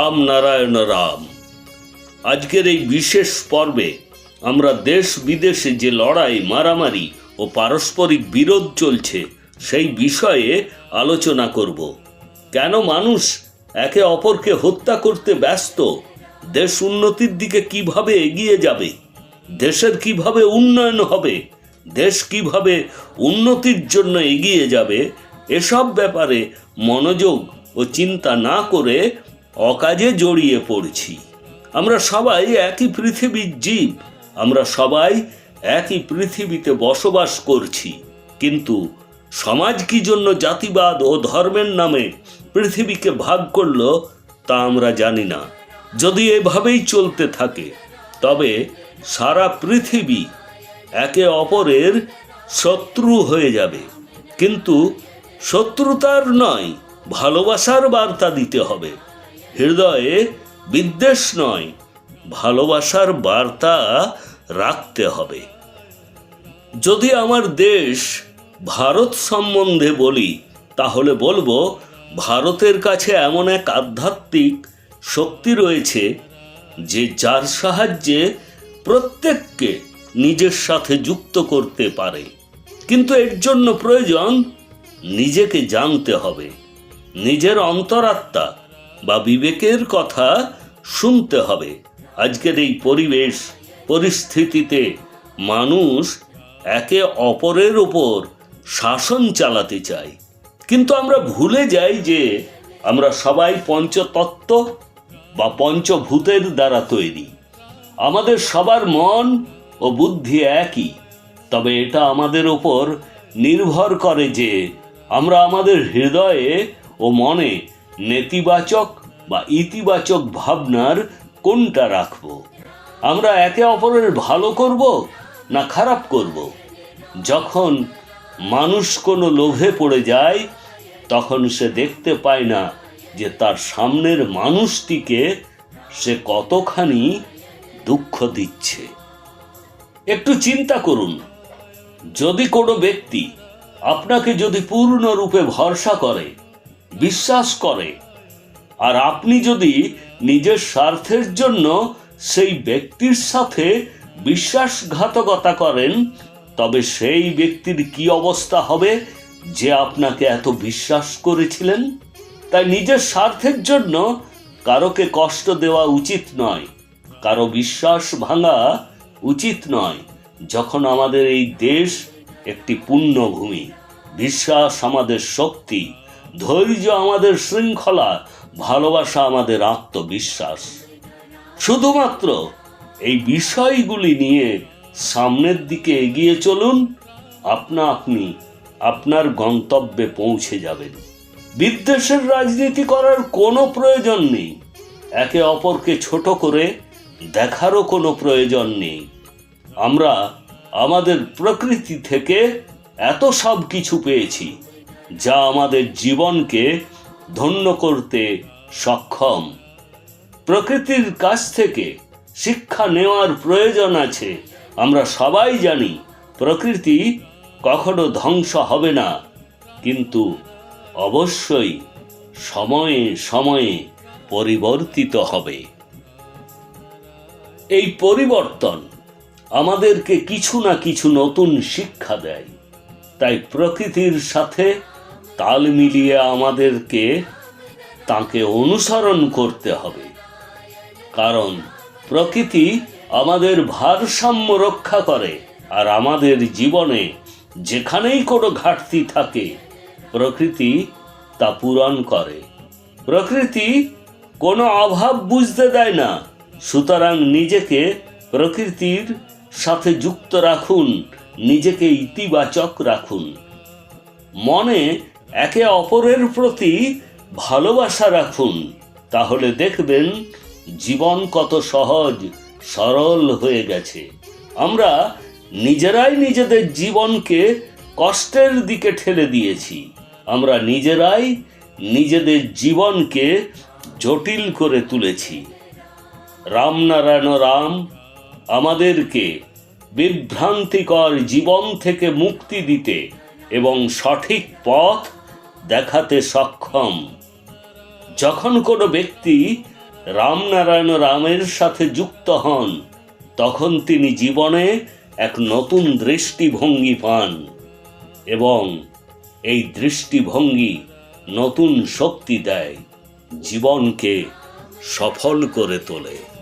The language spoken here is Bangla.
রাম নারায়ণ রাম। আজকের এই বিশেষ পর্বে আমরা দেশ বিদেশে যে লড়াই, মারামারি ও পারস্পরিক বিরোধ চলছে সেই বিষয়ে আলোচনা করব। কেন মানুষ একে অপরকে হত্যা করতে ব্যস্ত? দেশ উন্নতির দিকে কিভাবে এগিয়ে যাবে? দেশের কিভাবে উন্নয়ন হবে? দেশ কিভাবে উন্নতির জন্য এগিয়ে যাবে? এসব ব্যাপারে মনোযোগ ও চিন্তা না করে অকাজে জড়িয়ে পড়ছি। আমরা সবাই একই পৃথিবীর জীব, আমরা সবাই একই পৃথিবীতে বসবাস করছি, কিন্তু সমাজ কি জন্য জাতিবাদ ও ধর্মের নামে পৃথিবীকে ভাগ করলো তা আমরা জানি না। যদি এভাবেই চলতে থাকে তবে সারা পৃথিবী একে অপরের শত্রু হয়ে যাবে। কিন্তু শত্রুতার নয়, ভালোবাসার বার্তা দিতে হবে। হৃদয়ে বিদ্বেষ নয়, ভালোবাসার বার্তা রাখতে হবে। যদি আমার দেশ ভারত সম্বন্ধে বলি, তাহলে বলবো ভারতের কাছে এমন এক আধ্যাত্মিক শক্তি রয়েছে যে যার সাহায্যে প্রত্যেককে নিজের সাথে যুক্ত করতে পারে। কিন্তু এর জন্য প্রয়োজন নিজেকে জানতে হবে, নিজের অন্তরাত্মা বা বিবেকের কথা শুনতে হবে। আজকের এই পরিস্থিতিতে মানুষ একে অপরের উপর শাসন চালাতে চায়, কিন্তু আমরা ভুলে যাই যে আমরা সবাই পঞ্চতত্ত্ব বা পঞ্চভূতের দ্বারা তৈরি। আমাদের সবার মন ও বুদ্ধি একই, তবে এটা আমাদের উপর নির্ভর করে যে আমরা আমাদের হৃদয়ে ও মনে নেতিবাচক বা ইতিবাচক ভাবনার কোনটা রাখব। আমরা একে অপরের ভালো করব না খারাপ করব? যখন মানুষ কোনো লোভে পড়ে যায়, তখন সে দেখতে পায় না যে তার সামনের মানুষটিকে সে কতখানি দুঃখ দিচ্ছে। একটু চিন্তা করুন, যদি কোনো ব্যক্তি আপনাকে যদি পূর্ণরূপে ভরসা করে, বিশ্বাস করে, আর আপনি যদি নিজের স্বার্থের জন্য সেই ব্যক্তির সাথে বিশ্বাসঘাতকতা করেন, তবে সেই ব্যক্তির কি অবস্থা হবে যে আপনাকে এত বিশ্বাস করেছিলেন? তাই নিজের স্বার্থের জন্য কারোকে কষ্ট দেওয়া উচিত নয়, কারো বিশ্বাস ভাঙা উচিত নয়। যখন আমাদের এই দেশ একটি পুণ্যভূমি, বিশ্বাস আমাদের শক্তি, ধৈর্য আমাদের শৃঙ্খলা, ভালোবাসা আমাদের আত্মবিশ্বাস। শুধুমাত্র এই বিষয়গুলি নিয়ে সামনের দিকে এগিয়ে চলুন, আপনি আপনার গন্তব্যে পৌঁছে যাবেন। বিদ্বেষের রাজনীতি করার কোনো প্রয়োজন নেই, একে অপরকে ছোট করে দেখারও কোনো প্রয়োজন নেই। আমরা আমাদের প্রকৃতি থেকে এত সব কিছু পেয়েছি যা আমাদের জীবনকে ধন্য করতে সক্ষম। প্রকৃতির কাছ থেকে শিক্ষা নেওয়ার প্রয়োজন আছে। আমরা সবাই জানি প্রকৃতি কখনো ধ্বংস হবে না, কিন্তু অবশ্যই সময়ে সময়ে পরিবর্তিত হবে। এই পরিবর্তন আমাদেরকে কিছু না কিছু নতুন শিক্ষা দেয়। তাই প্রকৃতির সাথে তাল মিলিয়ে আমাদেরকে তাকে অনুসরণ করতে হবে, কারণ প্রকৃতি আমাদের ভারসাম্য রক্ষা করে। আর আমাদের জীবনে যেখানেই কোনো ঘাটতি থাকে, প্রকৃতি তা পূরণ করে। প্রকৃতি কোনো অভাব বুঝতে দেয় না। সুতরাং নিজেকে প্রকৃতির সাথে যুক্ত রাখুন, নিজেকে ইতিবাচক রাখুন। মনে একে অপরের প্রতি ভালোবাসা রাখুন, তাহলে দেখবেন জীবন কত সহজ সরল হয়ে গেছে। আমরা নিজেরাই নিজেদের জীবনকে কষ্টের দিকে ঠেলে দিয়েছি। আমরা নিজেরাই নিজেদের জীবনকে জটিল করে তুলেছি। রাম নারায়ণ রাম আমাদেরকে বিভ্রান্তিকর জীবন থেকে মুক্তি দিতে এবং সঠিক পথ দেখাতে সক্ষম। যখন কোনো ব্যক্তি রামনারায়ণ রামের সাথে যুক্ত হন, তখন তিনি জীবনে এক নতুন দৃষ্টিভঙ্গি পান এবং এই দৃষ্টিভঙ্গি নতুন শক্তি দেয়, জীবনকে সফল করে তোলে।